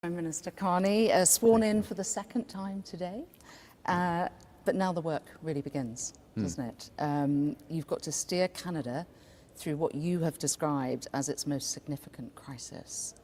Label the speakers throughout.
Speaker 1: Prime Minister Carney, sworn in for the second time today, but now the work really begins, doesn't it? You've got to steer Canada through what you have described as its most significant crisis.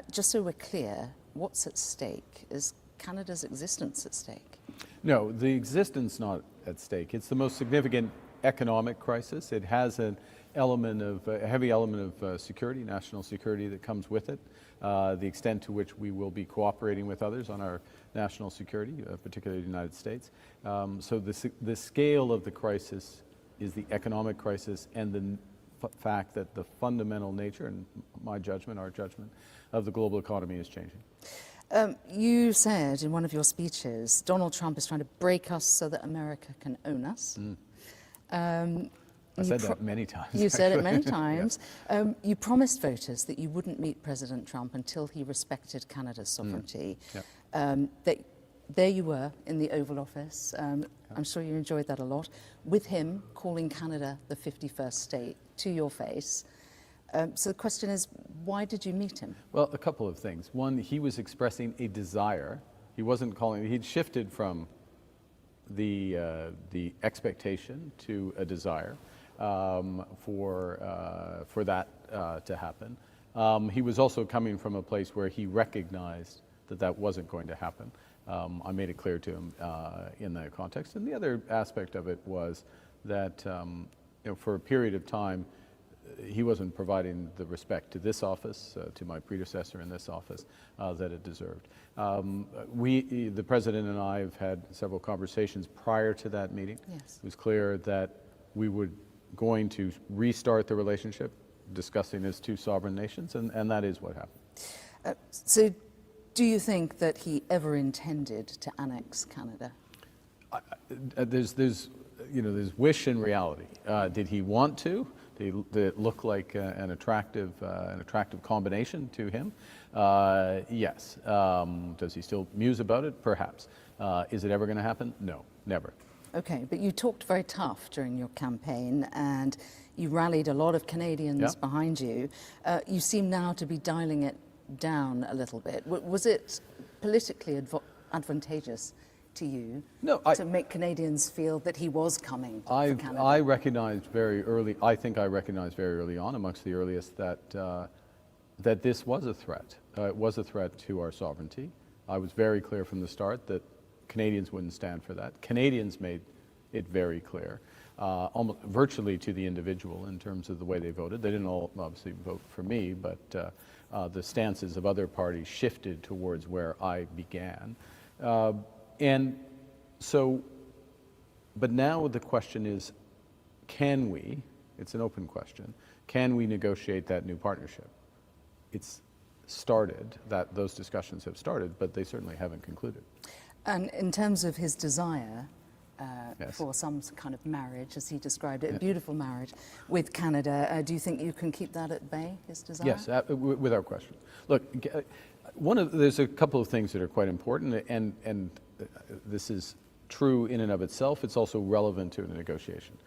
Speaker 1: Just so we're clear, what's at stake? Is Canada's existence at stake?
Speaker 2: No, the existence not at stake. It's the most significant economic crisis. It has a heavy element of security, national security that comes with it. The extent to which we will be cooperating with others on our national security, particularly the United States. So the scale of the crisis is the economic crisis and the fact that the fundamental nature, and my judgment, our judgment, of the global economy is changing.
Speaker 1: You said in one of your speeches, Donald Trump is trying to break us so that America can own us.
Speaker 2: I said that many times.
Speaker 1: You said it many times. Yes. You promised voters that you wouldn't meet President Trump until he respected Canada's sovereignty. Yep. There you were in the Oval Office. I'm sure you enjoyed that a lot. With him calling Canada the 51st state to your face. So the question is, why did you meet him?
Speaker 2: Well, a couple of things. One, he was expressing a desire. He wasn't calling, he'd shifted from the expectation to a desire for that to happen. He was also coming from a place where he recognized that that wasn't going to happen. I made it clear to him in that context. And the other aspect of it was that for a period of time, he wasn't providing the respect to this office, to my predecessor in this office, that it deserved. The President and I have had several conversations prior to that meeting.
Speaker 1: Yes.
Speaker 2: It was clear that we were going to restart the relationship, discussing as two sovereign nations, and that is what happened.
Speaker 1: So do you think that he ever intended to annex Canada?
Speaker 2: There's wish and reality. Did he want to? Did it look like an attractive combination to him? Yes. Does he still muse about it? Perhaps. Is it ever going to happen? No, never.
Speaker 1: Okay, but you talked very tough during your campaign and you rallied a lot of Canadians behind you. You seem now to be dialing it down a little bit. Was it politically advantageous to you to make Canadians feel that he was coming for Canada?
Speaker 2: I recognized very early, I think I recognized very early on, amongst the earliest, that this was a threat. It was a threat to our sovereignty. I was very clear from the start that Canadians wouldn't stand for that. Canadians made it very clear, almost virtually to the individual in terms of the way they voted. They didn't all obviously vote for me, but the stances of other parties shifted towards where I began. And so, but now the question is, can we, it's an open question, can we negotiate that new partnership? It's started, those discussions have started, but they certainly haven't concluded.
Speaker 1: And in terms of his desire for some kind of marriage, as he described it, a beautiful marriage with Canada, do you think you can keep that at bay, his desire?
Speaker 2: Yes, without question. Look, there's a couple of things that are quite important, and this is true in and of itself. It's also relevant to the negotiation.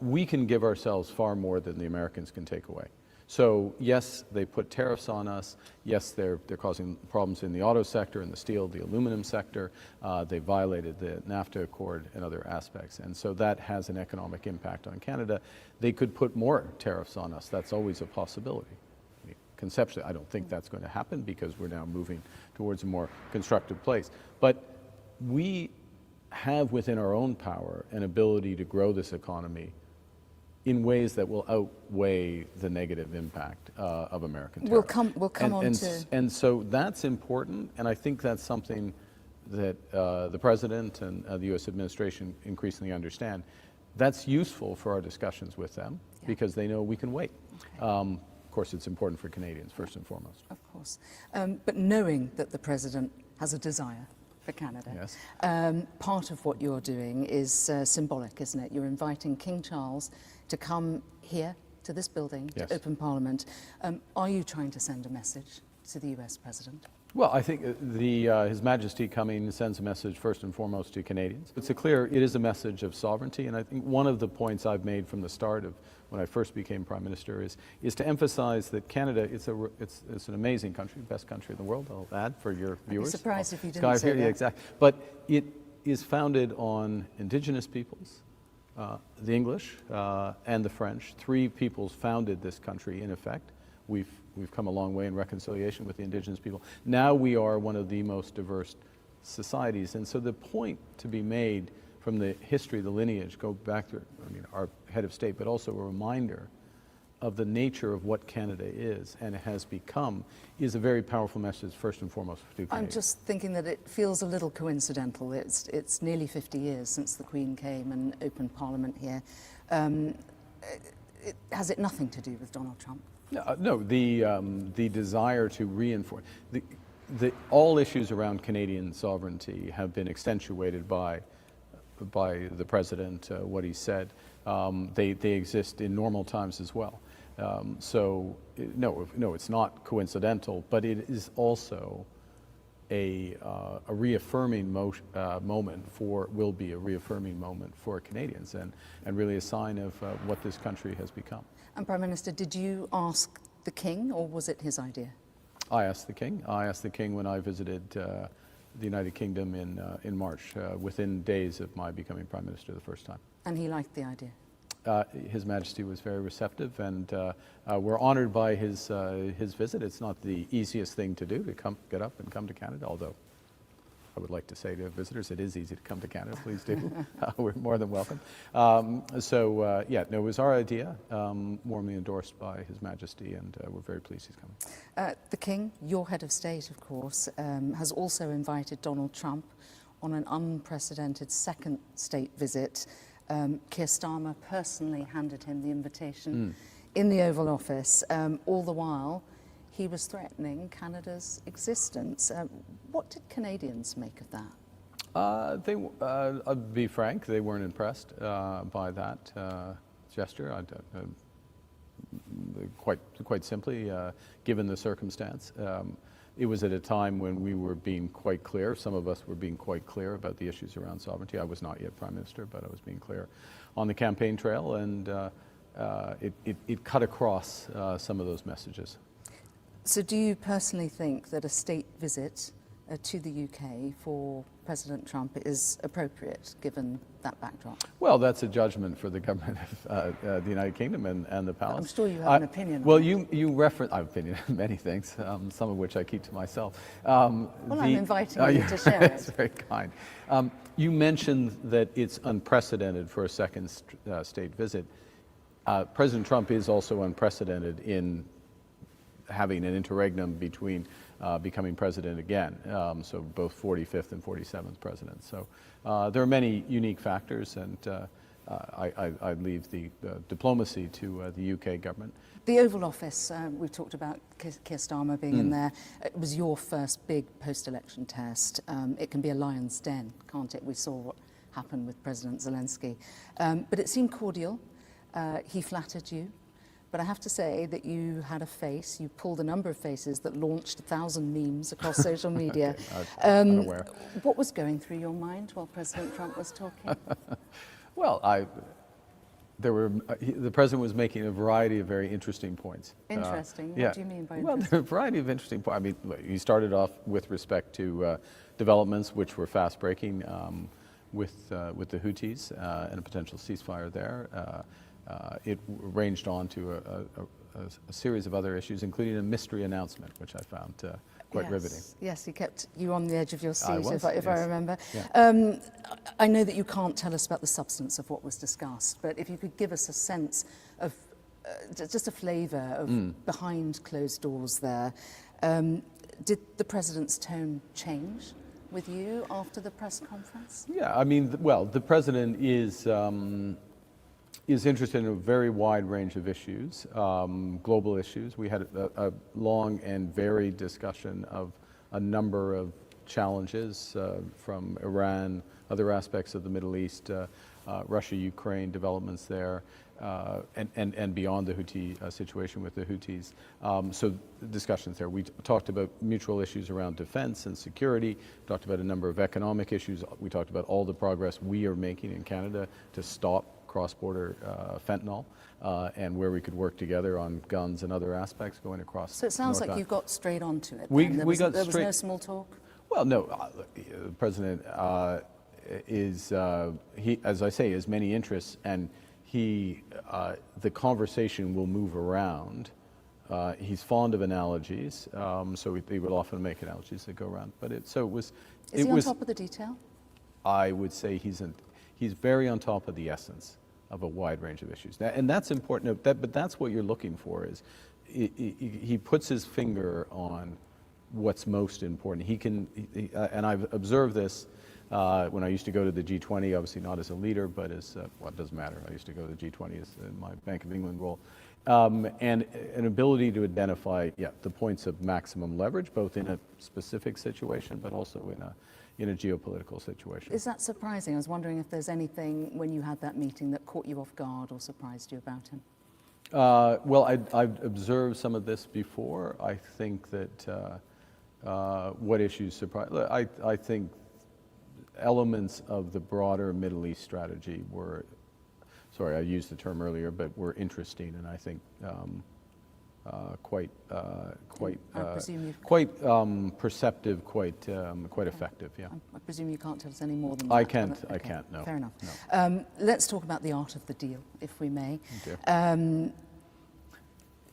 Speaker 2: We can give ourselves far more than the Americans can take away. So yes, they put tariffs on us. Yes, they're causing problems in the auto sector, in the steel, the aluminum sector. They violated the NAFTA Accord and other aspects. And so that has an economic impact on Canada. They could put more tariffs on us. That's always a possibility. Conceptually, I don't think that's going to happen because we're now moving towards a more constructive place. But we have within our own power an ability to grow this economy in ways that will outweigh the negative impact of American tariffs.
Speaker 1: We'll come on to...
Speaker 2: And so that's important, and I think that's something that the President and the U.S. administration increasingly understand. That's useful for our discussions with them because they know we can wait. Okay. Of course, it's important for Canadians, first and foremost.
Speaker 1: Of course. But knowing that the President has a desire for Canada,
Speaker 2: yes.
Speaker 1: Part of what you're doing is symbolic, isn't it? You're inviting King Charles to come here to this building, to open Parliament. Are you trying to send a message to the US President?
Speaker 2: Well, I think His Majesty coming sends a message first and foremost to Canadians. It is a message of sovereignty, and I think one of the points I've made from the start of when I first became Prime Minister is to emphasize that Canada, it's an amazing country, best country in the world, I'll add for your viewers.
Speaker 1: I'd be surprised if you didn't say that.
Speaker 2: Yeah, exactly. But it is founded on Indigenous peoples, the English and the French. Three peoples founded this country, in effect. We've come a long way in reconciliation with the Indigenous people. Now we are one of the most diverse societies. And so the point to be made from the history, the lineage, go back to our head of state, but also a reminder of the nature of what Canada is and has become is a very powerful message, first and foremost, to Canadians.
Speaker 1: I'm just thinking that it feels a little coincidental. It's nearly 50 years since the Queen came and opened Parliament here. Has it nothing to do with Donald Trump?
Speaker 2: No, the desire to reinforce all issues around Canadian sovereignty have been accentuated by the president, what he said. They exist in normal times as well. No, it's not coincidental, but it is also a reaffirming moment will be a reaffirming moment for Canadians and really a sign of what this country has become.
Speaker 1: And Prime Minister, did you ask the King, or was it his idea?
Speaker 2: I asked the King. I asked the King when I visited the United Kingdom in March, within days of my becoming Prime Minister the first time.
Speaker 1: And he liked the idea?
Speaker 2: His Majesty was very receptive, and we're honored by his visit. It's not the easiest thing to do, to get up and come to Canada, although I would like to say to visitors, it is easy to come to Canada. Please do. We're more than welcome. Yeah, no, it was our idea, warmly endorsed by His Majesty, and we're very pleased he's coming.
Speaker 1: The King, your head of state, of course, has also invited Donald Trump on an unprecedented second state visit. Keir Starmer personally handed him the invitation in the Oval Office. All the while, he was threatening Canada's existence. What did Canadians make of that?
Speaker 2: I'll be frank, they weren't impressed by that gesture. Quite simply, given the circumstance. It was at a time when we were being quite clear, some of us were being quite clear about the issues around sovereignty. I was not yet Prime Minister, but I was being clear on the campaign trail, and it cut across some of those messages.
Speaker 1: So do you personally think that a state visit to the UK for President Trump is appropriate, given that backdrop?
Speaker 2: Well, that's a judgment for the government of the United Kingdom and the Palace.
Speaker 1: I'm sure you have an opinion.
Speaker 2: Well, you reference, I have an opinion on many things, some of which I keep to myself.
Speaker 1: Well, I'm inviting you to share it.
Speaker 2: That's very kind. You mentioned that it's unprecedented for a second state visit. President Trump is also unprecedented in having an interregnum between becoming president again, so both 45th and 47th president. So there are many unique factors, and I leave the diplomacy to the UK government.
Speaker 1: The Oval Office, we've talked about Keir Starmer being in there. It was your first big post-election test. It can be a lion's den, can't it? We saw what happened with President Zelensky. But it seemed cordial. He flattered you. But I have to say that you had a face, you pulled a number of faces that launched 1,000 memes across social media.
Speaker 2: Okay, I'm aware.
Speaker 1: What was going through your mind while President Trump was talking?
Speaker 2: Well, the president was making a variety of very interesting points.
Speaker 1: Interesting?
Speaker 2: Yeah.
Speaker 1: What do you mean by
Speaker 2: Well,
Speaker 1: interesting?
Speaker 2: there are a variety of interesting points. I mean, he started off with respect to developments which were fast-breaking with the Houthis and a potential ceasefire there. It ranged on to a series of other issues, including a mystery announcement, which I found quite riveting.
Speaker 1: Yes, he kept you on the edge of your seat, if
Speaker 2: yes.
Speaker 1: I remember.
Speaker 2: Yeah.
Speaker 1: I know that you can't tell us about the substance of what was discussed, but if you could give us a sense of, just a flavour of behind closed doors there. Did the President's tone change with you after the press conference?
Speaker 2: Yeah, I mean, well, the President is interested in a very wide range of issues, global issues. We had a long and varied discussion of a number of challenges from Iran, other aspects of the Middle East, Russia, Ukraine, developments there, and beyond the Houthi situation with the Houthis. So discussions there. We talked about mutual issues around defense and security, talked about a number of economic issues. We talked about all the progress we are making in Canada to stop cross-border fentanyl, and where we could work together on guns and other aspects going across.
Speaker 1: So it sounds like you got straight onto it.
Speaker 2: There was
Speaker 1: no small talk?
Speaker 2: Well, no. The President is, as I say, has many interests, and the conversation will move around. He's fond of analogies, so he will often make analogies that go around. But Is he on top of the detail? I would say he's very on top of the essence of a wide range of issues. And that's important, but that's what you're looking for, is he puts his finger on what's most important. And I've observed this when I used to go to the G20, obviously not as a leader, but as, well, it doesn't matter. I used to go to the G20 as in my Bank of England role. And an ability to identify, the points of maximum leverage, both in a specific situation, but also in a geopolitical situation.
Speaker 1: Is that surprising? I was wondering if there's anything when you had that meeting that caught you off guard or surprised you about him.
Speaker 2: Well, I've observed some of this before. I think that what issues surprise? I think elements of the broader Middle East strategy were, sorry, I used the term earlier, but were interesting, and I think quite perceptive, quite effective. Yeah.
Speaker 1: I presume you can't tell us any more than that.
Speaker 2: I can't. No.
Speaker 1: Fair enough.
Speaker 2: No.
Speaker 1: Let's talk about the art of the deal, if we may.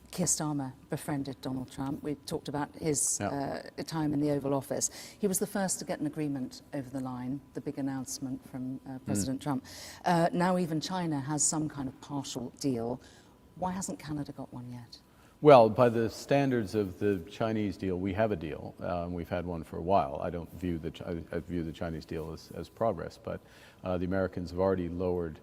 Speaker 1: Keir Starmer befriended Donald Trump. We talked about his time in the Oval Office. He was the first to get an agreement over the line, the big announcement from President Trump. Now even China has some kind of partial deal. Why hasn't Canada got one yet?
Speaker 2: Well, by the standards of the Chinese deal, we have a deal. We've had one for a while. I view the Chinese deal as progress, but the Americans have already lowered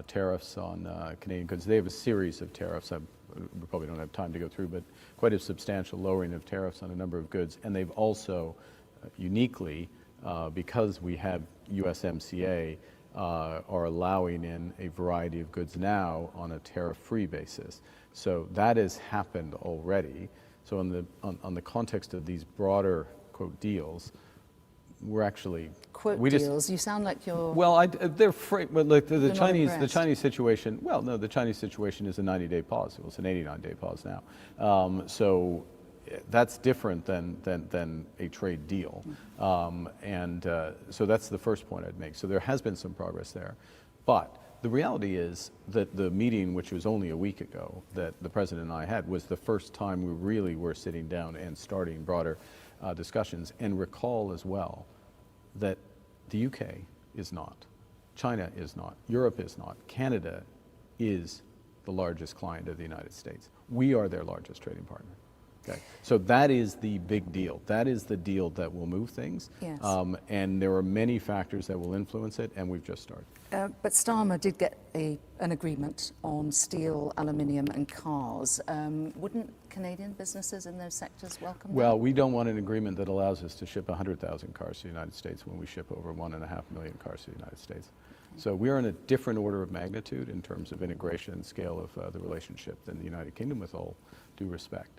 Speaker 2: tariffs on Canadian goods. They have a series of tariffs. We probably don't have time to go through, but quite a substantial lowering of tariffs on a number of goods. And they've also, uniquely, because we have USMCA, are allowing in a variety of goods now on a tariff-free basis. So that has happened already. So on the context of these broader, quote, deals, we're actually
Speaker 1: deals. You sound like you're.
Speaker 2: Well, they're but like the Chinese situation. Well, no, the Chinese situation is a 90-day pause. It was an 89-day pause now. So that's different than a trade deal, so that's the first point I'd make. So there has been some progress there, but the reality is that the meeting, which was only a week ago, that the President and I had, was the first time we really were sitting down and starting broader discussions. And recall as well that the UK is not, China is not, Europe is not, Canada is the largest client of the United States. We are their largest trading partner. Okay. So that is the big deal. That is the deal that will move things.
Speaker 1: Yes.
Speaker 2: And there are many factors that will influence it, and we've just started.
Speaker 1: But Starmer did get an agreement on steel, aluminium and cars. Wouldn't Canadian businesses in those sectors welcome that?
Speaker 2: Well, we don't want an agreement that allows us to ship 100,000 cars to the United States when we ship over 1.5 million cars to the United States. Okay. So we are in a different order of magnitude in terms of integration and scale of the relationship than the United Kingdom, with all due respect.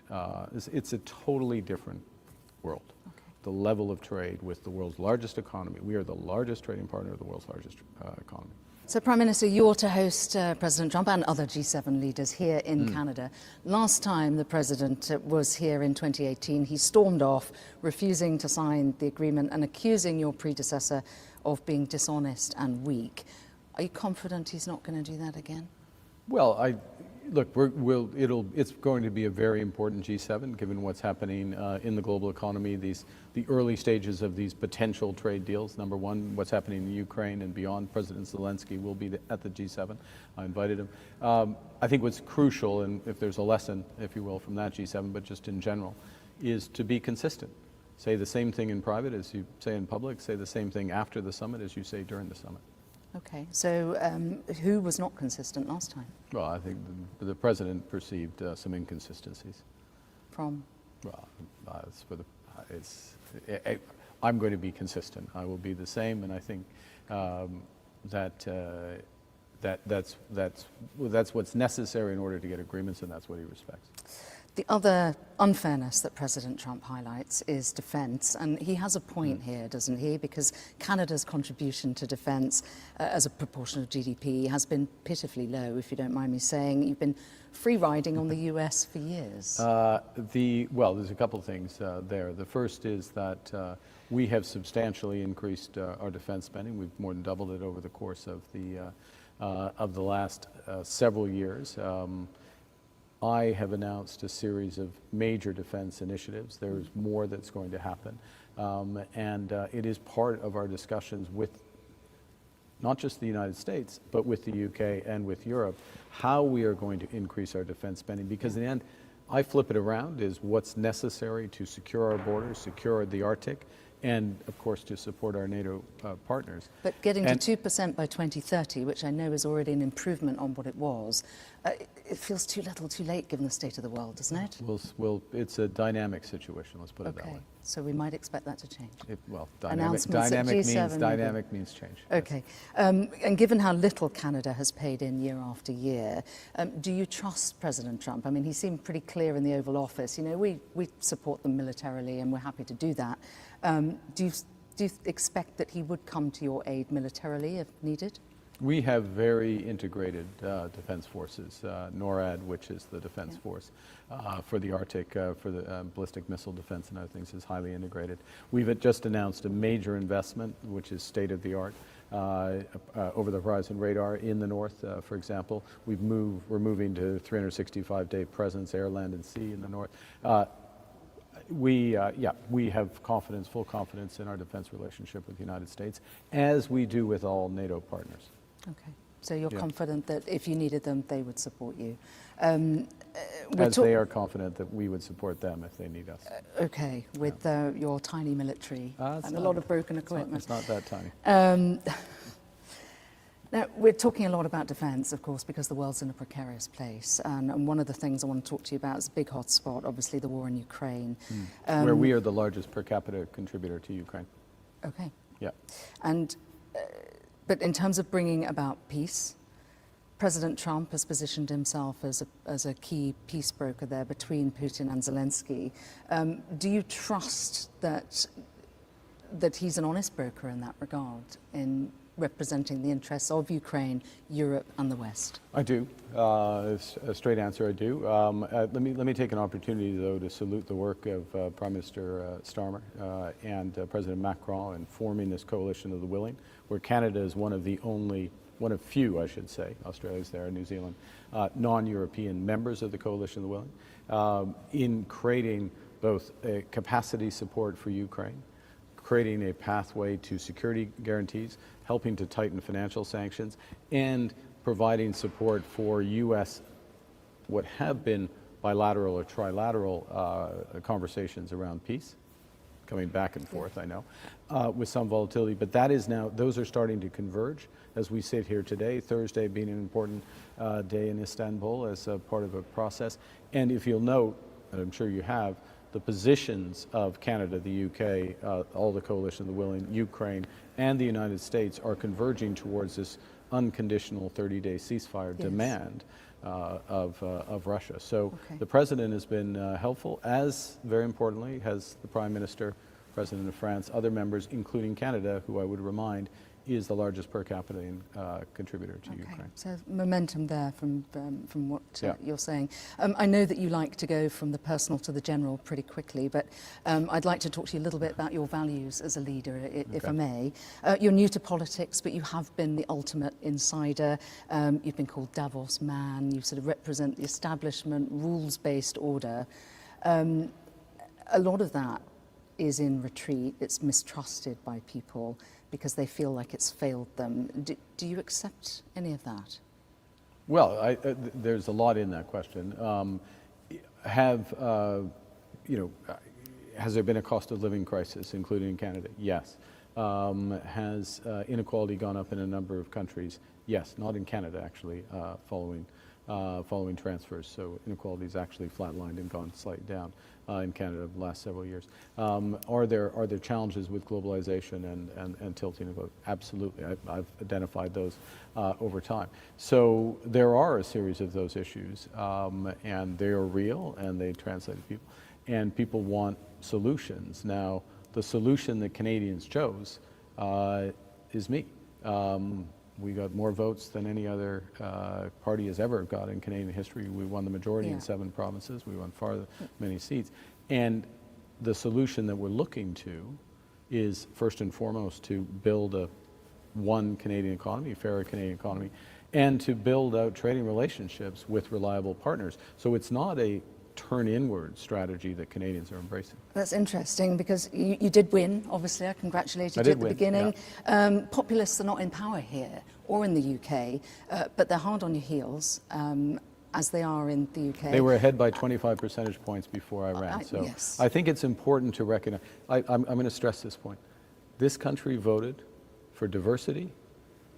Speaker 2: It's a totally different world. Okay. The level of trade with the world's largest economy. We are the largest trading partner of the world's largest economy.
Speaker 1: So, Prime Minister, you're to host President Trump and other G7 leaders here in Canada. Last time the President was here in 2018, he stormed off, refusing to sign the agreement and accusing your predecessor of being dishonest and weak. Are you confident he's not going to do that again?
Speaker 2: Well, look, it's going to be a very important G7, given what's happening in the global economy, the early stages of these potential trade deals. Number one, what's happening in Ukraine and beyond. President Zelensky will be at the G7. I invited him. I think what's crucial, and if there's a lesson, if you will, from that G7, but just in general, is to be consistent. Say the same thing in private as you say in public. Say the same thing after the summit as you say during the summit.
Speaker 1: Okay, so who was not consistent last time?
Speaker 2: Well, I think the President perceived some inconsistencies.
Speaker 1: From?
Speaker 2: Well, I'm going to be consistent. I will be the same, and I think that's what's necessary in order to get agreements, and that's what he respects.
Speaker 1: The other unfairness that President Trump highlights is defence, and he has a point here, doesn't he? Because Canada's contribution to defence as a proportion of GDP has been pitifully low, if you don't mind me saying. You've been free-riding on the US for years.
Speaker 2: Well, there's a couple of things there. The first is that we have substantially increased our defence spending. We've more than doubled it over the course of the last several years. I have announced a series of major defense initiatives. There's more that's going to happen. And it is part of our discussions with not just the United States, but with the UK and with Europe, how we are going to increase our defense spending. Because in the end, I flip it around, is what's necessary to secure our borders, secure the Arctic, and of course to support our NATO partners.
Speaker 1: But getting to 2% by 2030, which I know is already an improvement on what it was, it feels too little too late given the state of the world, doesn't it?
Speaker 2: Well, it's a dynamic situation, let's put it that way.
Speaker 1: Okay, so we might expect that to change.
Speaker 2: Dynamic means change.
Speaker 1: Okay, and given how little Canada has paid in year after year, do you trust President Trump? I mean, he seemed pretty clear in the Oval Office. You know, we support them militarily and we're happy to do that. Do you expect that he would come to your aid militarily if needed?
Speaker 2: We have very integrated defense forces. NORAD, which is the defense force for the Arctic, for the ballistic missile defense and other things, is highly integrated. We've just announced a major investment, which is state-of-the-art, over-the-horizon radar in the north, for example. We're moving to 365-day presence, air, land, and sea in the north. We have confidence, full confidence in our defense relationship with the United States, as we do with all NATO partners.
Speaker 1: Okay, so you're confident that if you needed them, they would support you.
Speaker 2: As they are confident that we would support them if they need us.
Speaker 1: Okay, with your tiny military and a lot of broken equipment.
Speaker 2: It's not that tiny.
Speaker 1: Now, we're talking a lot about defence, of course, because the world's in a precarious place. And one of the things I want to talk to you about is a big hot spot, obviously the war in Ukraine.
Speaker 2: Where we are the largest per capita contributor to Ukraine.
Speaker 1: Okay.
Speaker 2: Yeah.
Speaker 1: And, but in terms of bringing about peace, President Trump has positioned himself as a key peace broker there between Putin and Zelensky. Do you trust that he's an honest broker in that regard, in representing the interests of Ukraine, Europe, and the West?
Speaker 2: I do. A straight answer, I do. Let me take an opportunity, though, to salute the work of Prime Minister Starmer and President Macron in forming this coalition of the willing, where Canada is one of few, I should say, Australia's there, New Zealand, non-European members of the coalition of the willing, in creating both a capacity support for Ukraine, creating a pathway to security guarantees, helping to tighten financial sanctions, and providing support for U.S. what have been bilateral or trilateral conversations around peace, coming back and forth, I know, with some volatility. But that is now, those are starting to converge as we sit here today, Thursday being an important day in Istanbul as a part of a process. And if you'll note, and I'm sure you have, the positions of Canada, the UK, all the coalition of the willing, Ukraine, and the United States are converging towards this unconditional 30-day ceasefire demand of Russia. So the President has been helpful, as, very importantly, has the Prime Minister, President of France, other members, including Canada, who I would remind is the largest per capita contributor to Ukraine.
Speaker 1: So momentum there from what you're saying. I know that you like to go from the personal to the general pretty quickly, but I'd like to talk to you a little bit about your values as a leader, if I may. You're new to politics, but you have been the ultimate insider. You've been called Davos man. You sort of represent the establishment, rules-based order. A lot of that is in retreat. It's mistrusted by people because they feel like it's failed them. Do you accept any of that?
Speaker 2: Well, there's a lot in that question. Has there been a cost of living crisis, including in Canada? Yes. Has inequality gone up in a number of countries? Yes, not in Canada, actually, following following transfers. So inequality has actually flatlined and gone slightly down in Canada the last several years. Are there challenges with globalization and tilting of vote? Absolutely. I've identified those over time. So there are a series of those issues, and they are real and they translate to people. And people want solutions. Now, the solution that Canadians chose is me. We got more votes than any other party has ever got in Canadian history. We won the majority in 7 provinces. We won many seats. And the solution that we're looking to is, first and foremost, to build one Canadian economy, a fairer Canadian economy, and to build out trading relationships with reliable partners. So it's not a turn inward strategy that Canadians are embracing.
Speaker 1: That's interesting because you did win, obviously. I congratulated you at the beginning. Yeah. Populists are not in power here or in the UK, but they're hard on your heels, as they are in the UK.
Speaker 2: They were ahead by 25 percentage points before I ran. So yes. I think it's important to recognize, I'm going to stress this point. This country voted for diversity,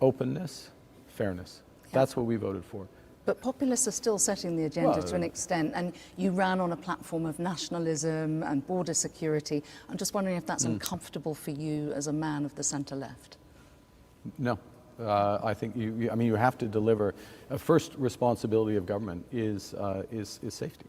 Speaker 2: openness, fairness. Yeah. That's what we voted for.
Speaker 1: But populists are still setting the agenda to an extent, and you ran on a platform of nationalism and border security. I'm just wondering if that's uncomfortable for you as a man of the centre-left.
Speaker 2: No. I think you have to deliver. A first responsibility of government is safety.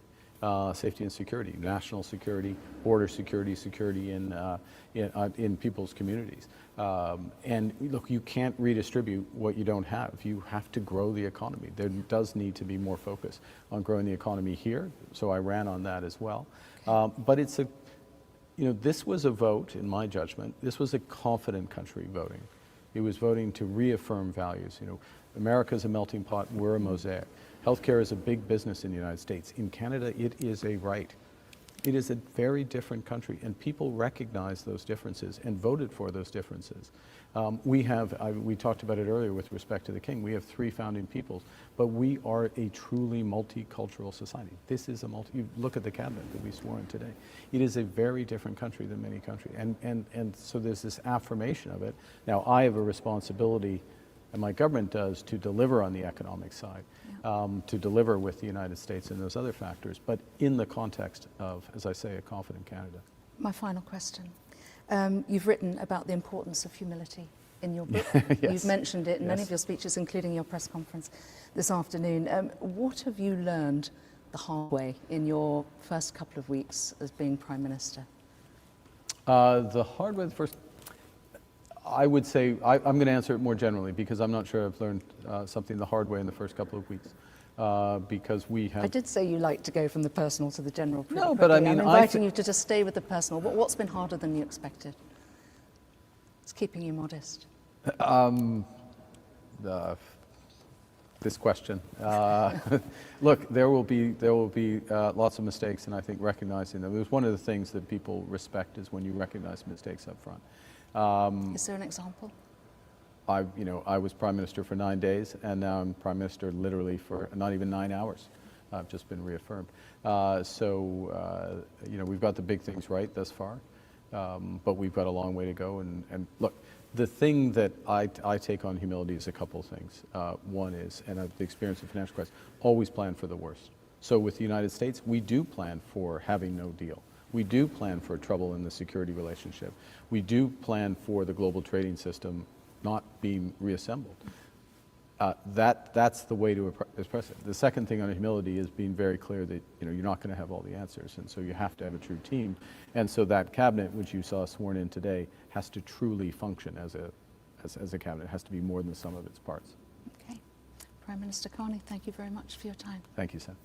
Speaker 2: Safety and security, national security, border security, security in people's communities. And look, you can't redistribute what you don't have. You have to grow the economy. There does need to be more focus on growing the economy here. So I ran on that as well. But it's this was a vote, in my judgment. This was a confident country voting. It was voting to reaffirm values. America's a melting pot. We're a mosaic. Healthcare is a big business in the United States. In Canada, it is a right. It is a very different country, and people recognize those differences and voted for those differences. We talked about it earlier with respect to the King. We have 3 founding peoples, but we are a truly multicultural society. This is you look at the cabinet that we swore in today. It is a very different country than many countries, and so there's this affirmation of it. Now, I have a responsibility, and my government does, to deliver on the economic side, to deliver with the United States and those other factors, but in the context of, as I say, a confident Canada.
Speaker 1: My final question. You've written about the importance of humility in your book.
Speaker 2: Yes.
Speaker 1: You've mentioned it in many of your speeches, including your press conference this afternoon. What have you learned the hard way in your first couple of weeks as being Prime Minister?
Speaker 2: The hard way, I would say, I'm going to answer it more generally because I'm not sure I've learned something the hard way in the first couple of weeks. Because we have...
Speaker 1: I did say you like to go from the personal to the general.
Speaker 2: No, but I mean...
Speaker 1: I'm inviting you to just stay with the personal. What's been harder than you expected? It's keeping you modest.
Speaker 2: This question. Look, there will be lots of mistakes, and I think recognizing them. It was one of the things that people respect is when you recognize mistakes up front.
Speaker 1: Is there an example?
Speaker 2: I was Prime Minister for 9 days, and now I'm Prime Minister literally for not even 9 hours. I've just been reaffirmed. We've got the big things right thus far, but we've got a long way to go. And look, the thing that I take on humility is a couple of things. One is, and the experience of financial crisis, always plan for the worst. So with the United States, we do plan for having no deal. We do plan for trouble in the security relationship. We do plan for the global trading system not being reassembled. That's the way to express it. The second thing on humility is being very clear that you're not going to have all the answers, and so you have to have a true team. And so that cabinet, which you saw sworn in today, has to truly function as a cabinet. It has to be more than the sum of its parts.
Speaker 1: Okay. Prime Minister Carney, thank you very much for your time.
Speaker 2: Thank you, Sam.